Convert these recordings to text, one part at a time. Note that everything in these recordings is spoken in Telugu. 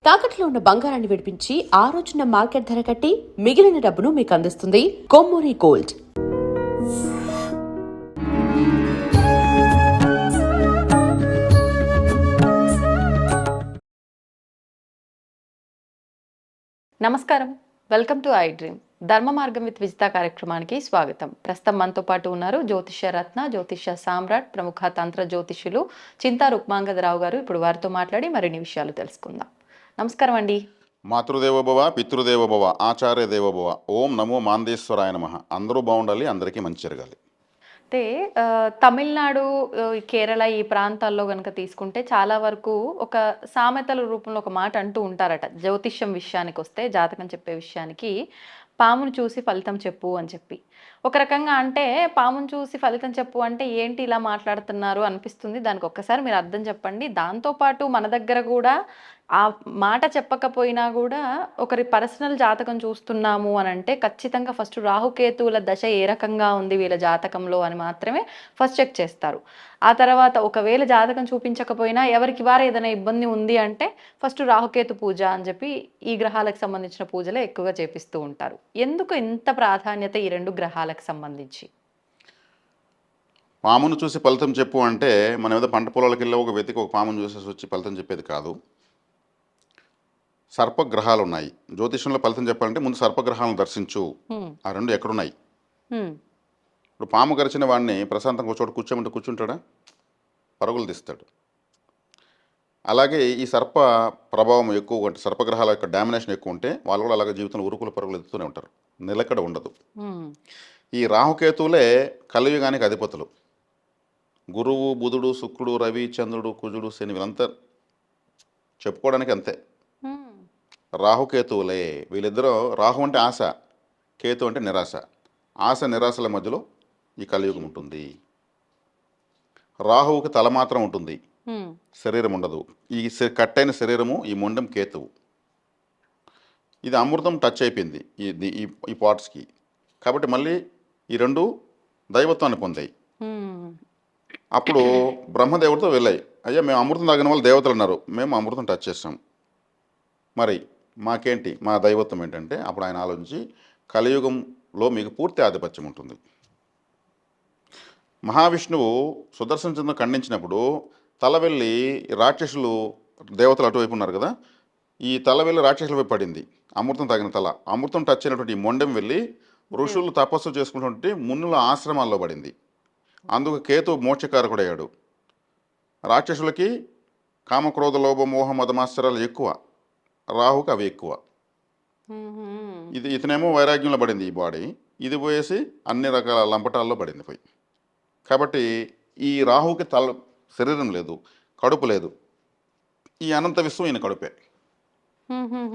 తాకట్లో ఉన్న బంగారాన్ని విడిపించి ఆ రోజున మార్కెట్ ధర కట్టి మిగిలిన డబ్బును మీకు అందిస్తుంది కొమ్మూరి గోల్డ్. నమస్కారం, వెల్కమ్ టు ఐ డ్రీమ్. ధర్మ మార్గం విత్ విజిత కార్యక్రమానికి స్వాగతం. ప్రస్తుతం మనతో పాటు ఉన్నారు జ్యోతిష్య రత్న, జ్యోతిష్య సామ్రాట్, ప్రముఖ తంత్ర జ్యోతిష్యులు చింతా రుక్మాంగదరావు గారు. ఇప్పుడు వారితో మాట్లాడి మరిన్ని విషయాలు తెలుసుకుందాం. నమస్కారం అండి. మాతృదేవోభవ, పితృదేవోభవ, ఆచార్య దేవోభవ. ఓం నమో మాందేశ్వరాయ నమః. అందరూ బాగుండాలి, అందరికీ మంచి జరగాలి. అయితే తమిళనాడు, కేరళ ఈ ప్రాంతాల్లో గనక తీసుకుంటే చాలా వరకు ఒక సామెతల రూపంలో ఒక మాట అంటూ ఉంటారట. జ్యోతిష్యం విషయానికి వస్తే, జాతకం చెప్పే విషయానికి పామును చూసి ఫలితం చెప్పు అని చెప్పి. ఒక రకంగా అంటే పామును చూసి ఫలితం చెప్పు అంటే ఏంటి ఇలా మాట్లాడుతున్నారు అనిపిస్తుంది. దానికి ఒక్కసారి మీరు అర్థం చెప్పండి. దాంతోపాటు మన దగ్గర కూడా ఆ మాట చెప్పకపోయినా కూడా ఒకరి పర్సనల్ జాతకం చూస్తున్నాము అని అంటే ఖచ్చితంగా ఫస్ట్ రాహుకేతువుల దశ ఏ రకంగా ఉంది వీళ్ళ జాతకంలో అని మాత్రమే ఫస్ట్ చెక్ చేస్తారు. ఆ తర్వాత ఒకవేళ జాతకం చూపించకపోయినా ఎవరికి వారు ఏదైనా ఇబ్బంది ఉంది అంటే ఫస్ట్ రాహుకేతు పూజ అని చెప్పి ఈ గ్రహాలకు సంబంధించిన పూజలే ఎక్కువగా చేపిస్తూ ఉంటారు. ఎందుకు ఇంత ప్రాధాన్యత ఈ రెండు గ్రహాలకు సంబంధించి? పామును చూసి ఫలితం చెప్పు అంటే మనం ఏదో పంట పొలాలకు వెళ్ళి ఒక వ్యక్తికి ఒక పామును చూసేసి వచ్చి ఫలితం చెప్పేది కాదు. సర్పగ్రహాలు ఉన్నాయి. జ్యోతిషంలో ఫలితం చెప్పాలంటే ముందు సర్పగ్రహాలను దర్శించు. ఆ రెండు ఎక్కడున్నాయి? ఇప్పుడు పాము గరిచిన వాడిని ప్రశాంతంగా ఒక చోట కూర్చోమంటే కూర్చుంటాడా? పరుగులు తీస్తాడు. అలాగే ఈ సర్ప ప్రభావం ఎక్కువ ఉంటే, సర్పగ్రహాల యొక్క డామినేషన్ ఎక్కువ ఉంటే వాళ్ళు కూడా అలాగే జీవితంలో ఉరుకుల పరుగులు ఎత్తుతూనే ఉంటారు. నిలకడ ఉండదు. ఈ రాహుకేతువులే కలియుగానికి అధిపతులు. గురువు, బుధుడు, శుక్రుడు, రవి, చంద్రుడు, కుజుడు, శని వీళ్ళంతా చెప్పుకోవడానికి అంతే. రాహుకేతువులే వీళ్ళిద్దరూ. రాహు అంటే ఆశ, కేతు అంటే నిరాశ. ఆశ నిరాశల మధ్యలో ఈ కలియుగం ఉంటుంది. రాహువుకి తల మాత్రం ఉంటుంది, శరీరం ఉండదు. ఈ కట్టైన శరీరము ఈ మొండెం కేతువు. ఇది అమృతం టచ్ అయిపోయింది ఈ పార్ట్స్కి. కాబట్టి మళ్ళీ ఈ రెండు దైవత్వాన్ని పొందాయి. అప్పుడు బ్రహ్మదేవుడితో వెళ్ళాయి. అయ్యా మేము అమృతం తాగిన వాళ్ళు దేవతలు అన్నారు, మేము అమృతం టచ్ చేస్తాం, మరి మాకేంటి, మా దైవత్వం ఏంటంటే అప్పుడు ఆయన ఆలోచించి కలియుగంలో మీకు పూర్తి ఆధిపత్యం ఉంటుంది. మహావిష్ణువు సుదర్శన చంద్రుని ఖండించినప్పుడు తల వెళ్ళి రాక్షసులు, దేవతలు అటువైపు ఉన్నారు కదా, ఈ తల వెళ్ళి రాక్షసుల వైపు పడింది. అమృతం తాగిన తల, అమృతం టచ్ అయినటువంటి ఈ మొండెం వెళ్ళి ఋషులు తపస్సు చేసుకున్నటువంటి మునుల ఆశ్రమాల్లో పడింది. అందుకు కేతు మోక్షకారకుడయ్యాడు. రాక్షసులకి కామక్రోధ లోభ మోహ మదమాశ్చర్యాలు ఎక్కువ, రాహుకి అవి ఎక్కువ. ఇతనేమో వైరాగ్యంలో పడింది ఈ బాడీ, ఇది పోయేసి అన్ని రకాల లంపటాల్లో పడింది పోయి. కాబట్టి ఈ రాహుకి శరీరం లేదు, కడుపు లేదు. ఈ అనంత విశ్వం ఈయన కడుపే,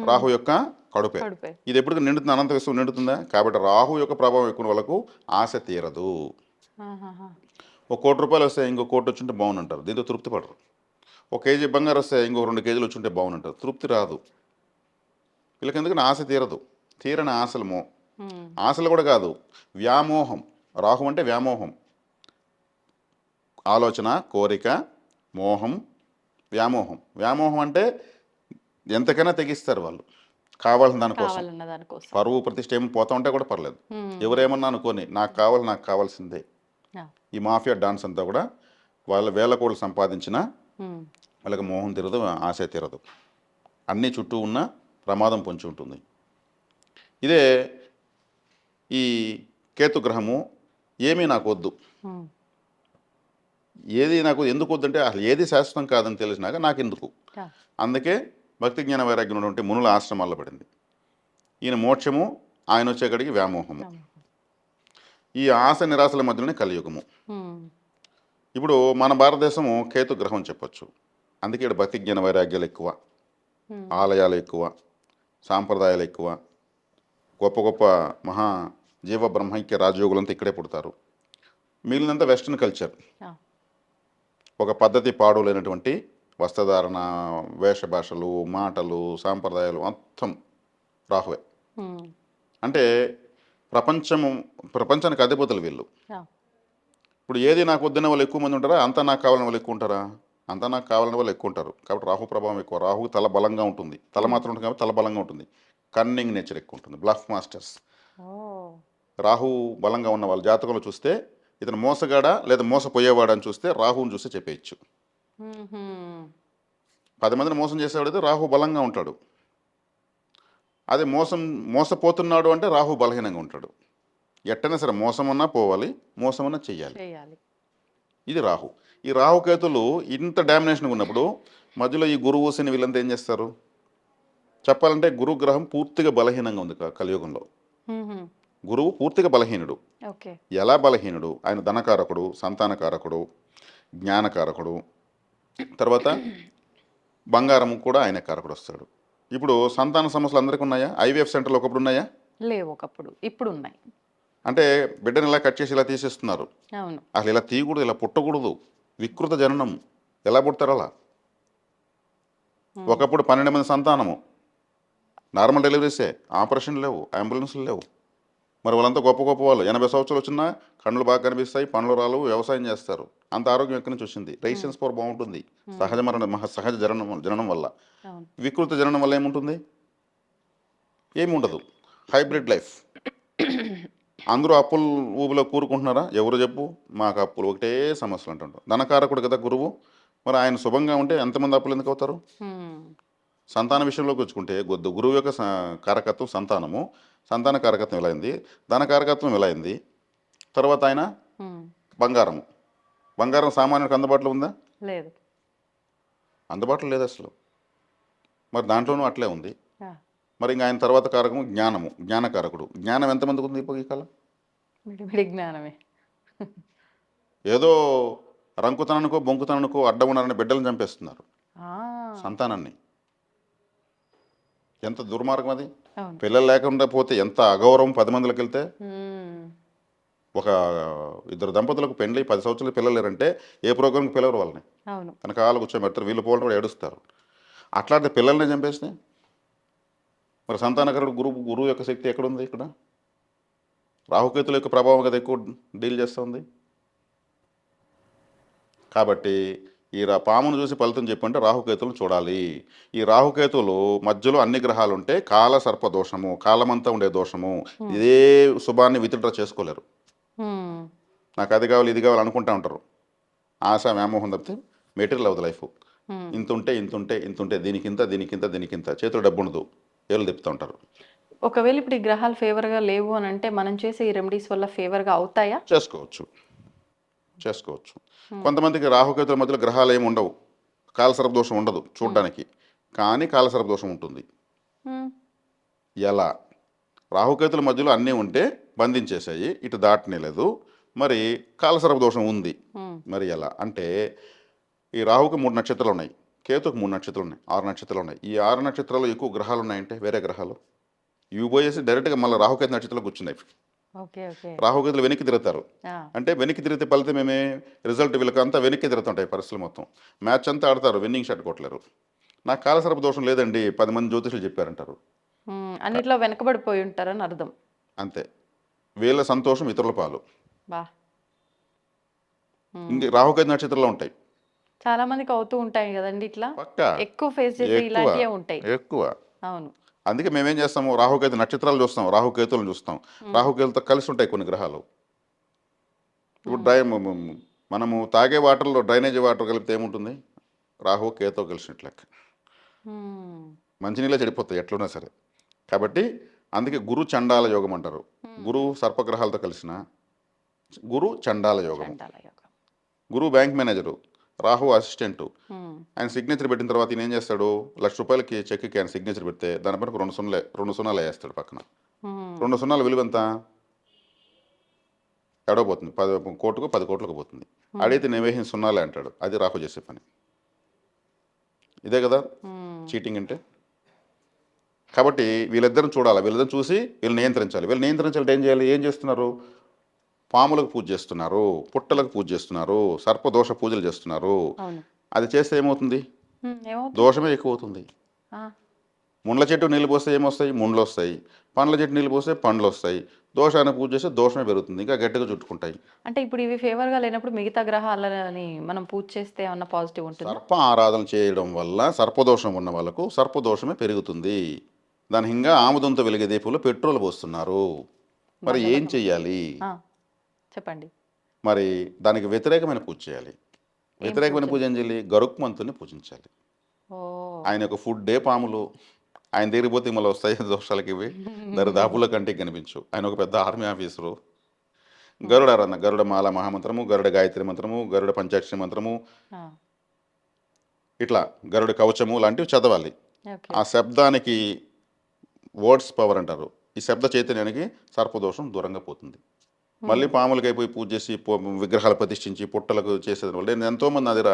రాహు యొక్క కడుపే. ఇది ఎప్పుడు నిండుతుంది? అనంత విశ్వం నిండుతుందా? కాబట్టి రాహు యొక్క ప్రభావం ఎక్కువ వాళ్ళకు ఆశ తీరదు. ఒక ₹1 వస్తే ఇంకో కోటి వచ్చుంటే బాగుంటారు, దీంతో తృప్తి పడరు. ఒక కేజీ బంగారు వస్తే ఇంకో 2 కేజీలు వచ్చుంటే బాగుంటారు, తృప్తి రాదు. వీళ్ళకి ఎందుకని ఆశ తీరదు. తీరని ఆశలు ఆశలు కూడా కాదు, వ్యామోహం. రాహు అంటే వ్యామోహం, ఆలోచన, కోరిక, మోహం, వ్యామోహం. వ్యామోహం అంటే ఎంతకైనా తెగిస్తారు వాళ్ళు కావాల్సిన దానికోసం. పరువు ప్రతిష్ట ఏమో పోతా ఉంటే కూడా పర్లేదు, ఎవరేమన్నా అనుకోని నాకు కావాల్సిందే. ఈ మాఫియా డాన్స్ అంతా కూడా వాళ్ళ వేల కోట్లు సంపాదించిన వాళ్ళకి మోహం తీరదు, ఆశ తీరదు. అన్నీ చుట్టూ ఉన్న ప్రమాదం పొంచి ఉంటుంది. ఇదే ఈ కేతుగ్రహము. ఏమీ నాకు వద్దు, ఏది నాకు ఎందుకు వద్దంటే అసలు ఏది శాశ్వతం కాదని తెలిసినాక నాకు ఎందుకు. అందుకే భక్తి జ్ఞాన వైరాగ్యం ఉన్నటువంటి మునుల ఆశ్రమాల్లో పడింది. ఈయన మోక్షము, ఆయన వచ్చేకడికి వ్యామోహము. ఈ ఆశ నిరాశల మధ్యలోనే కలియుగము. ఇప్పుడు మన భారతదేశము కేతుగ్రహం చెప్పచ్చు. అందుకే ఇక్కడ భక్తి జ్ఞాన వైరాగ్యాలు ఎక్కువ, ఆలయాలు ఎక్కువ, సాంప్రదాయాలు ఎక్కువ, గొప్ప గొప్ప మహా జీవ బ్రహ్మైక్య రాజయోగులంతా ఇక్కడే పుడతారు. మిగిలినంతా వెస్ట్రన్ కల్చర్, ఒక పద్ధతి పాడు లేనటువంటి వస్త్రధారణ, వేషభాషలు, మాటలు, సాంప్రదాయాలు మొత్తం రాహువే. అంటే ప్రపంచానికి అధిపతులు వీళ్ళు. ఇప్పుడు ఏది నాకు వద్దనే వాళ్ళు ఎక్కువ మంది ఉంటారా? అంతా నాకు కావాలని వాళ్ళు ఎక్కువ ఉంటారా? అంతా నాకు కావాలనే వాళ్ళు ఎక్కువ ఉంటారు, కాబట్టి రాహు ప్రభావం ఎక్కువ. రాహు తల బలంగా ఉంటుంది, తల మాత్రం ఉంటుంది కాబట్టి తల బలంగా ఉంటుంది. కన్నింగ్ నేచర్ ఎక్కువ ఉంటుంది, బ్లఫ్ మాస్టర్స్. ఓ రాహు బలంగా ఉన్న వాళ్ళ జాతకంలో చూస్తే ఇతను మోసగాడా లేదా మోసపోయేవాడా అని చూస్తే రాహుని చూస్తే చెప్పేయచ్చు. 10 మందిని మోసం చేసేవాడైతే రాహు బలంగా ఉంటాడు. అదే మోసపోతున్నాడు అంటే రాహు బలహీనంగా ఉంటాడు. ఎట్టైనా సరే మోసమన్నా పోవాలి, మోసమన్నా చెయ్యాలి. చేయాలి. ఇది రాహు. ఈ రాహుకేతులు ఇంత డామినేషన్ ఉన్నప్పుడు మధ్యలో ఈ గురువు శని వీళ్ళంతా ఏం చేస్తారు? చెప్పాలంటే గురుగ్రహం పూర్తిగా బలహీనంగా ఉంది కలియుగంలో. గురువు పూర్తిగా బలహీనుడు. ఓకే. ఎలా బలహీనుడు? ఆయన ధనకారకుడు, సంతానకారకుడు, జ్ఞానకారకుడు, తర్వాత బంగారం కూడా ఆయన కారకుడు వస్తాడు. ఇప్పుడు సంతాన సమస్యలు అందరికీ ఉన్నాయా? ఐవీఎఫ్ సెంటర్లు ఒకప్పుడు ఉన్నాయా? లేవు ఒకప్పుడు, ఇప్పుడు ఉన్నాయి. అంటే బిడ్డను ఇలా కట్ చేసి ఇలా తీసేస్తున్నారు. అవును. అసలు ఇలా తీయకూడదు, ఇలా పుట్టకూడదు. వికృత జననం. ఎలా పుడతారు అలా? ఒకప్పుడు 12 మంది సంతానము, నార్మల్ డెలివరీసే, ఆపరేషన్ లేవు, అంబులెన్స్లు లేవు. మరి వాళ్ళంతా గొప్ప గొప్ప వాళ్ళు, 80 సంవత్సరాలు వచ్చినా కళ్ళు బాగా కనిపిస్తాయి, పనులు రాలు, వ్యవసాయం చేస్తారు. అంత ఆరోగ్యం ఎక్కడి నుంచి వచ్చింది? రెసిస్టెన్స్ పవర్ బాగుంటుంది. సహజ జననం వల్ల. అవును. వికృత జననం వల్ల ఏముంటుంది? ఏమి ఉండదు. Hybrid life. అందరూ అప్పుల ఊబిలో కూరుకుంటున్నారా? ఎవరు చెప్పు? మాకు అప్పులు ఒకటే సమస్యలు అంటుంటారు. ధనకారకుడు కదా గురువు. మరి ఆయన శుభంగా ఉంటే ఎంతమంది అప్పులు ఎందుకు అవుతారు? సంతాన విషయంలోకి వచ్చుకుంటే గురువు యొక్క కారకత్వం సంతానము, సంతాన కారకత్వం ఎలా అయింది, ధన కారకత్వం ఎలా అయింది. తర్వాత ఆయన బంగారము. బంగారం సామాన్యుడికి అందుబాటులో ఉందా? లేదు. అందుబాటులో లేదు అసలు. మరి దాంట్లోనూ అట్లే ఉంది. మరి ఇంకా ఆయన తర్వాత కారకము జ్ఞానము, జ్ఞానకారకుడు. జ్ఞానం ఎంతమందికి ఉంది ఇప్పుడు ఈ కాలం? మిడిమిడి జ్ఞానమే. ఏదో రంకుతనానికో బొంకుతనానికో అడ్డం ఉన్నారని బిడ్డలను చంపేస్తున్నారు, సంతానాన్ని. ఎంత దుర్మార్గం అది. అవును. పిల్లలు లేకుండా పోతే ఎంత అగౌరవం. 10 మందిలోకి వెళ్తే ఒక ఇద్దరు దంపతులకు పెండ్లి 10 సంవత్సరాలు పిల్లలు లేరంటే ఏ ప్రోగ్రామ్కి పిలవరు వాళ్ళని. అవును. వెనకాల కూర్చోబెడతారు, వీళ్ళు పోవడం కూడా ఏడుస్తారు. అట్లాంటి పిల్లల్ని చంపేస్తే మరి సంతానకరుడు గురువు యొక్క శక్తి ఎక్కడుంది? ఇక్కడ రాహుకేతుల యొక్క ప్రభావం కదా ఎక్కువ డీల్ చేస్తుంది. కాబట్టి ఈ పామును చూసి ఫలితం చెప్పంటే రాహుకేతులను చూడాలి. ఈ రాహుకేతువులు మధ్యలో అన్ని గ్రహాలు ఉంటే కాల సర్ప దోషము, కాలమంతా ఉండే దోషము. ఇదే శుభాన్ని విత్డ్రా చేసుకోలేరు. నాకు అది కావాలి ఇది కావాలి అనుకుంటా ఉంటారు. ఆశ వ్యామోహం తప్పితే మెటీరియల్ అవుతుంది లైఫ్. ఇంత ఉంటే ఇంత ఉంటే ఇంత ఉంటే దీనికింత దీనికింత దీనికింత, చేతిలో డబ్బు ఉండదు, ఏళ్ళు తిప్పుతూ ఉంటారు. ఒకవేళ ఇప్పుడు ఈ గ్రహాలు ఫేవర్గా లేవు అని అంటే మనం చేసే ఈ రెమెడీస్ వల్ల ఫేవర్గా అవుతాయా? చేసుకోవచ్చు. కొంతమందికి రాహుకేతుల మధ్యలో గ్రహాలు ఏమి ఉండవు, కాలసర్ప దోషం ఉండదు చూడడానికి, కానీ కాలసర్ప దోషం ఉంటుంది. ఎలా? రాహుకేతుల మధ్యలో అన్నీ ఉంటే బంధించేసాయి, ఇటు దాటనే లేదు, మరి కాలసర్ప దోషం ఉంది. మరి ఎలా అంటే ఈ రాహుకి 3 నక్షత్రాలు ఉన్నాయి, కేతుకు 3 నక్షత్రాలు ఉన్నాయి, 6 నక్షత్రాలు ఉన్నాయి. ఈ 6 నక్షత్రాలు ఎక్కువ గ్రహాలు ఉన్నాయంటే వేరే గ్రహాలు ఇవి పోయేసి డైరెక్ట్గా మళ్ళీ రాహుకేతు నక్షత్రాలు కూర్చున్నాయి. రాహుకేతులు వెనక్కి తిరుగుతారు అంటే వెనక్కి తిరిగితే ఫలితం ఏమే? రిజల్ట్ వీళ్ళకి అంతా వెనక్కి తిరుగుతుంటాయి పరిస్థితులు మొత్తం. మ్యాచ్ అంతా ఆడతారు, విన్నింగ్ షాట్ కొట్టలేరు. నాకు కాలసర్ప దోషం లేదండి 10 మంది జ్యోతిషులు చెప్పారంటారు. అన్నిట్లో వెనకబడిపోయి ఉంటారని అర్థం. అంతే. వీళ్ళ సంతోషం ఇతరుల పాలు. ఇంక రాహుకేతు నక్షత్రంలో ఉంటాయి. చాలా మందికి అవుతూ ఉంటాయి కదండి ఇట్లా. పక్కా ఎక్కువ ఫేస్ చేసే ఇలాంటివే ఉంటాయి. ఎక్కువ. అవును. అందుకే మేమేం చేస్తాము, రాహుకేతు నక్షత్రాలు చూస్తాం, రాహుకేతులను చూస్తాం. రాహుకేతులతో కలిసి ఉంటాయి కొన్ని గ్రహాలు. ఇప్పుడు మనము తాగే వాటర్లో డ్రైనేజీ వాటర్ కలిపితే ఏముంటుంది? రాహు కేతో కలిసినట్లు లెక్క. మంచినీళ్ళే చెడిపోతాయి ఎట్లున్నా సరే. కాబట్టి అందుకే గురు చండాల యోగం అంటారు. గురువు సర్పగ్రహాలతో కలిసిన గురు చండాల యోగం. గురువు బ్యాంక్ మేనేజరు, రాహు అసిస్టెంటు. ఆయన సిగ్నేచర్ పెట్టిన తర్వాత ఈయన ఏం చేస్తాడు? ₹1,00,000 చెక్కి ఆయన సిగ్నేచర్ పెడితే దానిపైన 2 సున్నాలు వేస్తాడు పక్కన. 2 సున్నాల విలువ ఎంత? ఎడవబోతుంది 10 కోట్లకు 10 కోట్లకు పోతుంది. అడిగితే నేను వేసిన సున్నాలే అంటాడు. అది రాహు చేసే పని. ఇదే కదా చీటింగ్ అంటే. కాబట్టి వీళ్ళిద్దరిని చూడాలి, వీళ్ళిద్దరిని చూసి వీళ్ళు నియంత్రించాలి. వీళ్ళు నియంత్రించాలంటే ఏం చేయాలి? ఏం చేస్తున్నారు? పాములకు పూజ చేస్తున్నారు, పుట్టలకు పూజ చేస్తున్నారు, సర్పదోష పూజలు చేస్తున్నారు. అది చేస్తే ఏమవుతుంది? దోషమే ఎక్కువ అవుతుంది. ముండ్ల చెట్టు నీళ్ళు పోస్తే ఏమొస్తాయి? ముండ్లు వస్తాయి. పండ్ల చెట్టు నీళ్ళు పోస్తే పండ్లు వస్తాయి. దోషానికి పూజ చేస్తే దోషమే పెరుగుతుంది, ఇంకా గట్టిగా చుట్టుకుంటాయి. అంటే ఇప్పుడు ఇవి ఫేవర్‌గా లేనప్పుడు మిగతా గ్రహాలని మనం పూజ చేస్తే ఏమన్నా పాజిటివ్ ఉంటుందా? సర్ప ఆరాధన చేయడం వల్ల సర్పదోషం ఉన్న వాళ్ళకు సర్పదోషమే పెరుగుతుంది. దాని ఇంకా ఆముదంతో వెలిగే దీపంలో పెట్రోల్ పోస్తున్నారు. మరి ఏం మందబలం. చెయ్యాలి? ఆ! చెప్పండి. మరి దానికి వ్యతిరేకమైన పూజ చేయాలి. వ్యతిరేకమైన పూజ ఏం చేయాలి? గరుక్మంతుని పూజించాలి. ఓహ్! ఆయన యొక్క ఫుడ్డే పాములు. ఆయన దగ్గరికి పోతే మళ్ళీ వస్తాయి దోషాలకి ఇవి. దరిదాపుల కంటికి కనిపించు. ఆయన ఒక పెద్ద ఆర్మీ ఆఫీసరు. గరుడ ఆరాధన, గరుడ మాల మహామంత్రము, గరుడ గాయత్రి మంత్రము, గరుడ పంచాక్షరి మంత్రము, ఆ! ఇట్లా గరుడ కవచము లాంటివి చదవాలి. ఓకే. ఆ శబ్దానికి వర్డ్స్ పవర్ అంటారు. ఈ శబ్ద చైతన్యానికి సర్పదోషం దూరంగా పోతుంది. మళ్ళీ పాములకి అయిపోయి పూజ చేసి విగ్రహాలు ప్రతిష్ఠించి పుట్టలకు చేసేది వల్ల నేను ఎంతోమంది నా దగ్గర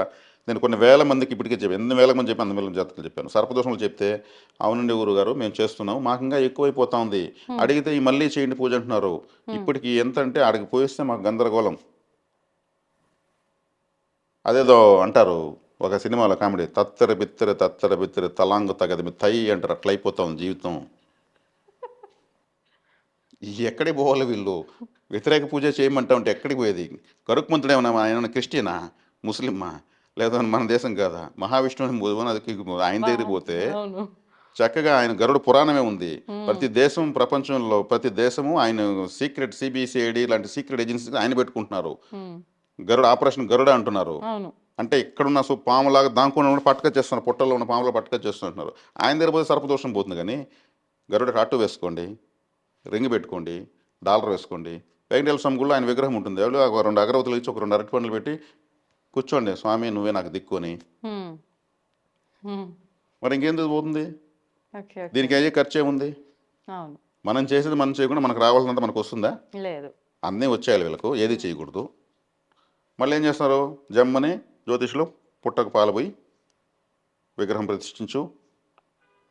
నేను కొన్ని వేల మందికి ఇప్పటికే చెప్పాను. ఎన్ని వేల మంది చెప్పి 100,000 జాతకాలు చెప్పాను. సర్పదోషంలో చెప్తే అవునండి గురుగారు మేము చేస్తున్నాం, మాకు ఇంకా ఎక్కువైపోతా ఉంది, అడిగితే ఈ మళ్ళీ చేయండి పూజ అంటున్నారు. ఇప్పటికి ఎంత అంటే ఆడికి పోయిస్తే మాకు గందరగోళం. అదేదో అంటారు ఒక సినిమాలో కామెడీ, తత్తర బిత్తర తలాంగు తగది మీ తై అంటారు. అట్లా అయిపోతా ఉంది జీవితం. ఎక్కడికి పోవాలి వీళ్ళు? వ్యతిరేక పూజ చేయమంటా ఉంటే ఎక్కడికి పోయేది? గరుక్మంతుడు ఏమన్నా ఆయన క్రిస్టియనా, ముస్లిమా, లేదా మన దేశం కాదా? మహావిష్ణువు అది ఆయన దగ్గరికి పోతే అవును. చక్కగా ఆయన గరుడ పురాణమే ఉంది. ప్రతి దేశం, ప్రపంచంలో ప్రతి దేశము ఆయన సీక్రెట్ సిబిసిఐడి లాంటి సీక్రెట్ ఏజెన్సీ ఆయన పెట్టుకుంటున్నారు. హ్మ్. గరుడ ఆపరేషన్ గరుడ అంటున్నారు. అవును. అంటే ఇక్కడున్న పాములాగా దాంకున్న పట్టుకొచ్చేస్తున్నారు, పుట్టల్లో ఉన్న పాములో పట్టుకొచ్చేస్తున్నారు. ఆయన దగ్గర పోతే సర్పదోషం పోతుంది. కానీ గరుడ టాటూ వేసుకోండి, రింగ్ పెట్టుకోండి, డాలర్ వేసుకోండి. వెంకటేశ్వర స్వామి గుళ్ళో ఆయన విగ్రహం ఉంటుంది. ఎవరు ఒక 2 అగరవతులు ఇచ్చి ఒక 2 అరటి పండ్లు పెట్టి కూర్చోండి, స్వామి నువ్వే నాకు దిక్కు అని. హ్మ్. హ్మ్. మరి ఇంకేందుకు పోతుంది? ఓకే. ఓకే. దీనికి అయ్యే ఖర్చు ఏముంది? అవును. మనం చేసేది మనం చేయకుండా మనకు రావాల్సినంత మనకు వస్తుందా? లేదు. అన్నీ వచ్చేయాలి వీళ్ళకు, ఏది చేయకూడదు. మళ్ళీ ఏం చేస్తున్నారు? జమ్మని జ్యోతిషులు పుట్టకు పాలపోయి విగ్రహం ప్రతిష్ఠించు,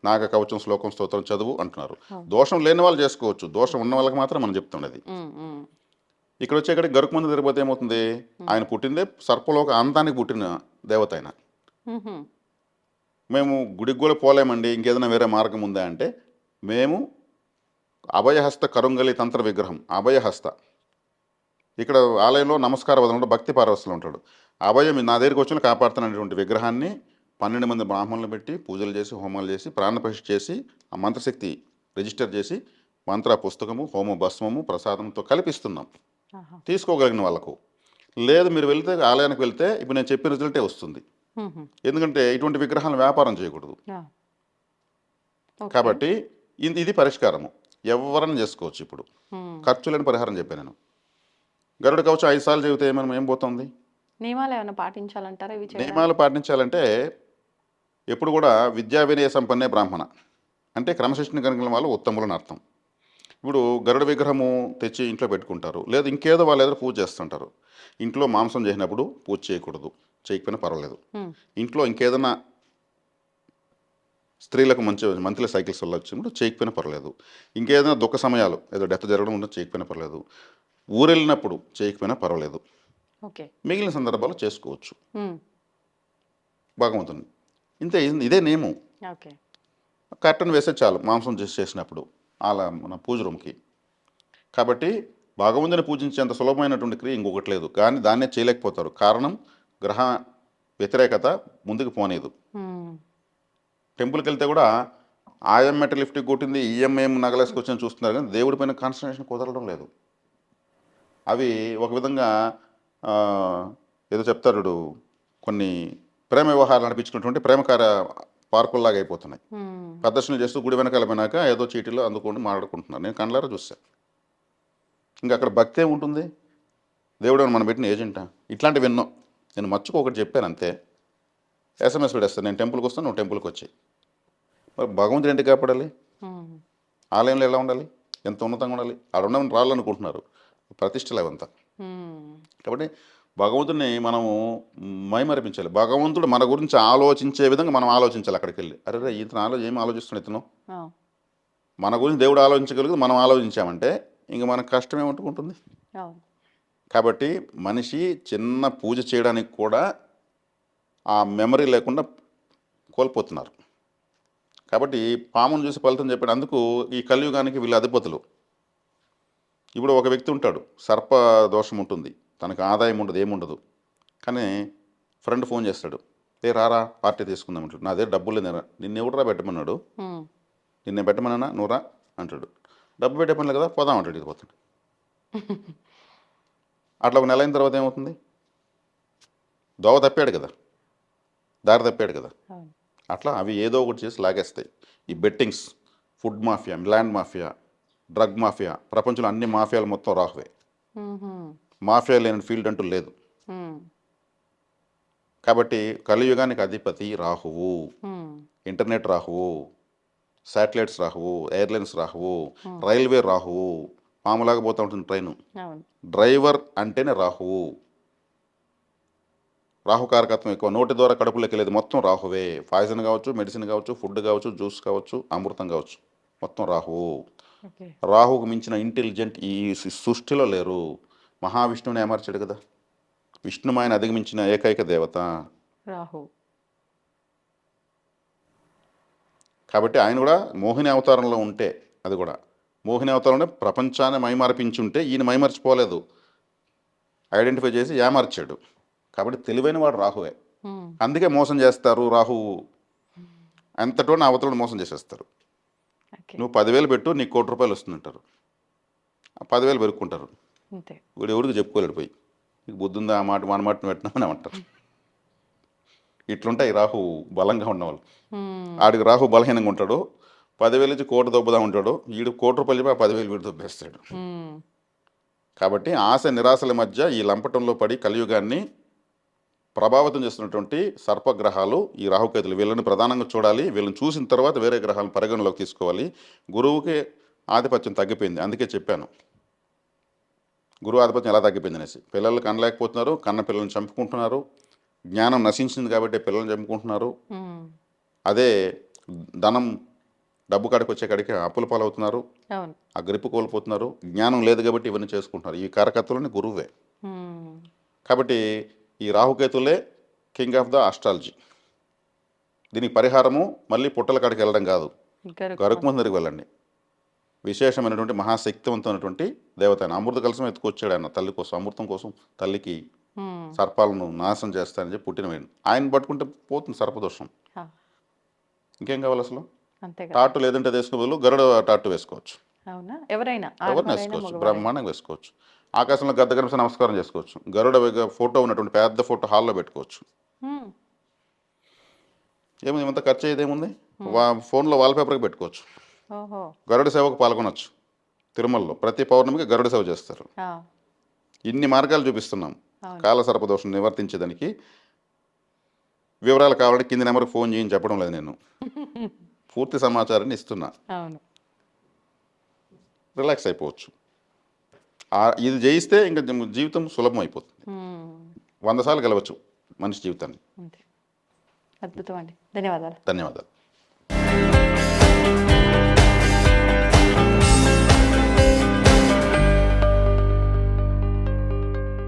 నాగ కవచం శ్లోకం స్తోత్రం చదువు అంటున్నారు. దోషం లేని వాళ్ళు చేసుకోవచ్చు, దోషం ఉన్న వాళ్ళకి మాత్రం మనం చెప్తున్నది. హ్మ్. హ్మ్. ఇక్కడ వచ్చేక్కడికి గరుకుమంది తిరిగిపోతే ఏమవుతుంది? ఆయన పుట్టిందే సర్పలోక అంతానికి పుట్టిన దేవత ఆయన. హుహు. మేము గుడికి కూడా పోలేమండి, ఇంకేదైనా వేరే మార్గం ఉందా అంటే, మేము అభయహస్త కరుంగలి తంత్ర విగ్రహం. అభయహస్త ఇక్కడ ఆలయంలో నమస్కార వదనంలో భక్తి పారవస్సులో ఉంటాడు. అభయం నా దగ్గరికి వచ్చిన కాపాడుతున్నటువంటి విగ్రహాన్ని 12 మంది బ్రాహ్మణులు పెట్టి పూజలు చేసి హోమాలు చేసి ప్రాణప్రతిష్ఠ చేసి ఆ మంత్రశక్తి రిజిస్టర్ చేసి మంత్ర పుస్తకము హోమ భస్మము ప్రసాదంతో కల్పిస్తున్నాం ఆహా! తీసుకోగలిగిన వాళ్ళకు. లేదు మీరు వెళ్తే ఆలయానికి వెళ్తే ఇప్పుడు నేను చెప్పిన రిజల్టే వస్తుంది. హుహు. ఎందుకంటే ఇటువంటి విగ్రహాలను వ్యాపారం చేయకూడదు. ఆ! ఓకే. కాబట్టి ఇది పరిష్కారము. ఎవరైనా చేసుకోవచ్చు. ఇప్పుడు హ్మ్. ఖర్చు లేని పరిహారం చెప్పాను నేను. గరుడ కవచం 5 సార్లు చెబితే మనం ఏం పోతుంది? నియమాలేమన్నా పాటించాలంటారా ఇవి చేయడానికి? నియమాలు పాటించాలంటే ఎప్పుడు కూడా విద్యా వినయ సంపన్నే బ్రాహ్మణ అంటే క్రమశిక్షణ కలిగిన వాళ్ళు ఉత్తములని అర్థం. ఇప్పుడు గరుడ విగ్రహము తెచ్చి ఇంట్లో పెట్టుకుంటారు, లేదా ఇంకేదో వాళ్ళు ఏదో పూజ చేస్తుంటారు. ఇంట్లో మాంసం చేసినప్పుడు పూజ చేయకూడదు, చేయకపోయినా పర్వాలేదు. హ్మ్. ఇంట్లో ఇంకేదైనా స్త్రీలకు మంత్లీ సైకిల్స్ వల్ల వచ్చినప్పుడు చేయకపోయినా పర్వాలేదు. ఇంకేదైనా దుఃఖ సమయాలు ఏదో డెత్ జరగడం ఉంటే చేయకపోయినా పర్వాలేదు. ఊరెళ్ళినప్పుడు చేయకపోయినా పర్వాలేదు. ఓకే. మిగిలిన సందర్భాల్లో చేసుకోవచ్చు హ్మ్. భగవంతుని. ఇంతే, ఇదే నియమం. ఓకే. కర్టన్ వేస్తే చాలు మాంసం చేసినప్పుడు అలా మన పూజ రూమ్కి. కాబట్టి భగవంతుని పూజించేంత సులభమైనటువంటి క్రియ ఇంకొకటి లేదు, కానీ దాన్నే చేయలేకపోతారు. కారణం గ్రహ వ్యతిరేకత ముందుకు పోనీదు. హ్మ్. టెంపుల్కి వెళ్తే కూడా ఆయమ్మ మెట లిఫ్ట్కి కొట్టింది, ఈఎంఏం నగలేసుకొచ్చి చూస్తున్నారు, కానీ దేవుడి పైన కాన్సన్ట్రేషన్ కుదరడం లేదు. అవి ఒక విధంగా ఆ, ఏదో చెప్తారు చూడు, కొన్ని ప్రేమ వ్యవహారాలు నడిపించుకున్నటువంటి ప్రేమకార పార్కుల్లాగా అయిపోతున్నాయి. హ్మ్. ప్రదర్శనలు చేస్తూ గుడి వెనకాల పోయినాక ఏదో చీటీలో అందుకొని మాట్లాడుకుంటున్నారు. నేను కళ్ళారా చూశాను. ఇంకా అక్కడ భక్తి ఏముంటుంది? దేవుడు మనం పెట్టిన ఏజెంటా? ఇట్లాంటివి ఎన్నో. నేను మర్చిపో ఒకటి చెప్పాను అంతే. ఎస్ఎంఎస్ పెడేస్తాను, నేను టెంపుల్కి వస్తాను, నువ్వు టెంపుల్కి వచ్చాయి. మరి భగవంతుడు ఏంటి కాపాడాలి? హ్మ్. ఆలయంలో ఎలా ఉండాలి? ఎంత ఉన్నతంగా ఉండాలి? ఆడ ఉండమని రాళ్ళనుకుంటున్నారు, ప్రతిష్టలు అవంతా. హ్మ్. కాబట్టి భగవంతుడిని మనము మైమరిపించాలి. భగవంతుడు మన గురించి ఆలోచించే విధంగా మనం ఆలోచించాలి. అక్కడికి వెళ్ళి అరే ఇతను ఏం ఆలోచిస్తున్నాడు ఇతను, ఆ! మన గురించి దేవుడు ఆలోచించగలిగి మనం ఆలోచించామంటే ఇంక మనకు కష్టం ఏమంటుకుంటుంది. అవును. కాబట్టి మనిషి చిన్న పూజ చేయడానికి కూడా ఆ మెమరీ లేకుండా కోల్పోతున్నారు. కాబట్టి పామును చూసి ఫలితం చెప్పాడు. అందుకు ఈ కలియుగానికి వీళ్ళు అధిపతులు. ఇప్పుడు ఒక వ్యక్తి ఉంటాడు, సర్ప దోషం ఉంటుంది, తనకు ఆదాయం ఉండదు, ఏముండదు. కానీ ఫ్రెండ్ ఫోన్ చేస్తాడు, రారా పార్టీ తీసుకుందాం అంటాడు. నా దగ్గర డబ్బులు లేదరా. నిన్ను ఎవడరా పెట్టమన్నాడు, నిన్ను పెట్టమన్నా నువ్వురా అంటాడు. డబ్బు పెట్టే పనులు కదా, పోదాం అంటాడు. ఇది పోతాడు. అట్లా ఒక నెల అయిన తర్వాత ఏమవుతుంది? దోవ తప్పాడు కదా, దారి తప్పాడు కదా. అట్లా అవి ఏదో ఒకటి చేసి లాగేస్తాయి. ఈ bettings, food mafia, land mafia, drug mafia, ప్రపంచంలో అన్ని మాఫియాలు మొత్తం రాహువే. మాఫియా లేని ఫీల్డ్ అంటూ లేదు. కాబట్టి కలియుగానికి అధిపతి రాహువు. ఇంటర్నెట్ రాహువు, శాటిలైట్స్ రాహువు, ఎయిర్లైన్స్ రాహువు, రైల్వే రాహువు. పాములాగా పోతూ ఉంటుంది ట్రైను. డ్రైవర్ అంటేనే రాహువు. రాహుకారకత్వం ఎక్కువ. నోటి ద్వారా కడుపులోకి వెళ్ళేది మొత్తం రాహువే. పాయిజన్ కావచ్చు, మెడిసిన్ కావచ్చు, ఫుడ్ కావచ్చు, జ్యూస్ కావచ్చు, అమృతం కావచ్చు, మొత్తం రాహువు. రాహువుకు మించిన ఇంటెలిజెంట్ ఈ సృష్టిలో లేరు. మహావిష్ణువుని ఏమార్చాడు కదా, విష్ణుమాయని అధిగమించిన ఏకైక దేవత రాహు. కాబట్టి ఆయన కూడా మోహిని అవతారంలో ఉంటే, అది కూడా మోహిని అవతారంలో ప్రపంచాన్ని మైమార్పించుంటే ఈయన మైమర్చిపోలేదు, ఐడెంటిఫై చేసి ఏమార్చాడు. కాబట్టి తెలివైన వాడు రాహువే. అందుకే మోసం చేస్తారు రాహువు. అంతటో అవతలను మోసం చేసేస్తారు. నువ్వు 10,000 పెట్టు, నీకు ₹1,00,000 వస్తుందంటారు. 10,000 పెరుక్కుంటారు. వీడు ఎవరికి చెప్పుకోలేడు పోయి, నీకు బుద్ధుందా ఆ మాట మన మాట నువ్వు పెట్టినామని అంటారు. ఇట్లుంటాయి రాహు బలంగా ఉన్నవాళ్ళు. ఆడికి రాహు బలహీనంగా ఉంటాడు. 10,000 ఇచ్చి కోటి దొబ్బదా ఉంటాడు. వీడు ₹1,00,000 చెప్పి ఆ 10,000 వీడు దొబ్బేస్తాడు. కాబట్టి ఆశ నిరాశల మధ్య ఈ లంపటంలో పడి కలియుగాన్ని ప్రభావితం చేస్తున్నటువంటి సర్పగ్రహాలు ఈ రాహుకేతులు. వీళ్ళని ప్రధానంగా చూడాలి. వీళ్ళని చూసిన తర్వాత వేరే గ్రహాలను పరిగణలోకి తీసుకోవాలి. గురువుకి ఆధిపత్యం తగ్గిపోయింది. అందుకే చెప్పాను గురువు ఆధిపత్యం ఎలా తగ్గిపోయింది అనేసి. పిల్లలు కనలేకపోతున్నారు, కన్న పిల్లల్ని చంపుకుంటున్నారు. జ్ఞానం నశించింది కాబట్టి పిల్లల్ని చంపుకుంటున్నారు. అదే ధనం డబ్బు కాడికి వచ్చే కాడికి అప్పుల పాలవుతున్నారు, ఆ గ్రిప్పు కోల్పోతున్నారు. జ్ఞానం లేదు కాబట్టి ఇవన్నీ చేసుకుంటున్నారు. ఈ కారకత్వాలని గురువే. కాబట్టి ఈ రాహుకేతులే కింగ్ ఆఫ్ ద ఆస్ట్రాలజీ. దీనికి పరిహారము మళ్ళీ పుట్టల కాడికి వెళ్ళడం కాదు, గరుకుమంది దగ్గరికి వెళ్ళండి. విశేషమైనటువంటి మహాశక్తివంతమైనటువంటి దేవత ఆయన. అమృత కలసం ఎత్తుకొచ్చాడు ఆయన తల్లి కోసం, అమృతం కోసం. తల్లికి సర్పాలను నాశనం చేస్తానని చెప్పి పుట్టిన ఆయన పట్టుకుంటే పోతుంది సర్పదోషం. ఇంకేం కావాలి అసలు? టాటు లేదంటే వేసుకునే బదులు గరుడ టాటు వేసుకోవచ్చు. ఎవరిని వేసుకోవచ్చు, బ్రహ్మాండంగా వేసుకోవచ్చు. ఆకాశంలో గద్ద కనిపిస్తే నమస్కారం చేసుకోవచ్చు. గరుడ ఫోటో ఉన్నటువంటి పెద్ద ఫోటో హాల్లో పెట్టుకోవచ్చు. ఏముంది, ఇంత ఖర్చు అయ్యేది ఏముంది? ఫోన్లో వాల్పేపర్కి పెట్టుకోవచ్చు. గరుడ సేవకు పాల్గొనవచ్చు. తిరుమలలో ప్రతి పౌర్ణమికి గరుడ సేవ చేస్తారు. ఇన్ని మార్గాలు చూపిస్తున్నాం కాల సర్పదోషం నివర్తించేదానికి. వివరాలు కావాలంటే కింది నెంబర్కి ఫోన్ చేయని చెప్పడం లేదు నేను. పూర్తి సమాచారాన్ని ఇస్తున్నా. రిలాక్స్ అయిపోవచ్చు. ఇది జయిస్తే ఇంకా జీవితం సులభం అయిపోతుంది. 100 సార్లు గెలవచ్చు మనిషి జీవితాన్ని. అద్భుతం అండి. ధన్యవాదాలు. ధన్యవాదాలు.